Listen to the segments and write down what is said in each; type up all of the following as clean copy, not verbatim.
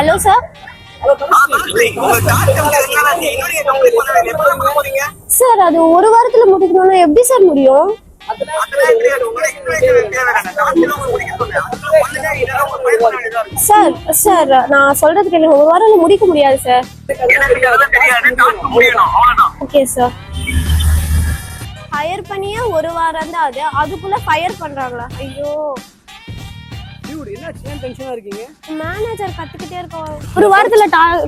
Hello sir. Sir அது ஒரு வாரத்துல முடிக்கணும்னா எப்படி சார் முடியும்? சார் சார் நான் சொல்றது கேளுங்க, ஒரு வாரம்ல முடிக்க முடியாது சார். Okay sir. ஹையர் பண்ணியே ஒரு வாரம் தான், அதுக்குள்ள ஃபயர் பண்றாங்களா? ஐயோ மேனேஜர் கத்துக்கிட்டே இருக்கோம். ஒரு வாரத்துல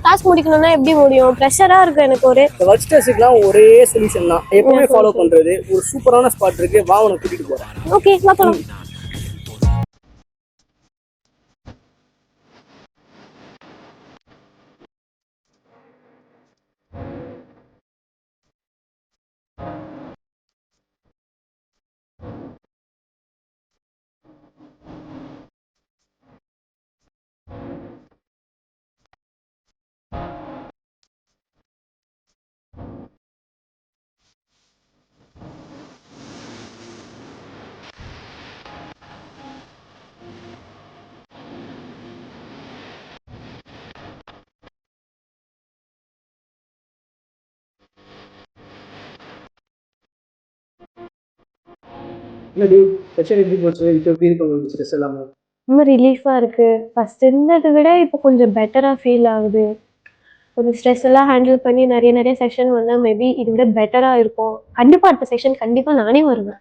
டாஸ்க் முடிக்கணும்னா எப்படி முடியும்? ப்ரெஷரா இருக்கு எனக்கு. ஒர்க் ஸ்ட்ரெஸ்க்குலாம் ஒரே சொல்யூஷன் தான், எப்பவுமே ஃபாலோ பண்றது. ஒரு சூப்பரான ஸ்பாட் இருக்கு, வா உனக்கு கூட்டிட்டு போறேன். ஓகே வா போலாம். என்னடி செஷன் எப்படி போச்சு? இப்போ எப்படி இருக்கு உங்களுக்கு ஸ்ட்ரெஸ் எல்லாமே? ரொம்ப ரிலீஃபா இருக்கு. ஃபர்ஸ்ட் இருந்ததை விட இப்போ கொஞ்சம் பெட்டரா ஃபீல் ஆகுது. கொஞ்சம் ஸ்ட்ரெஸ் எல்லாம் ஹேண்டில் பண்ணி நிறைய நிறைய செஷன் வந்தா மேபி இதை விட பெட்டரா இருக்கும். கண்டிப்பா அடுத்த செஷன் கண்டிப்பா நானே வருவேன்.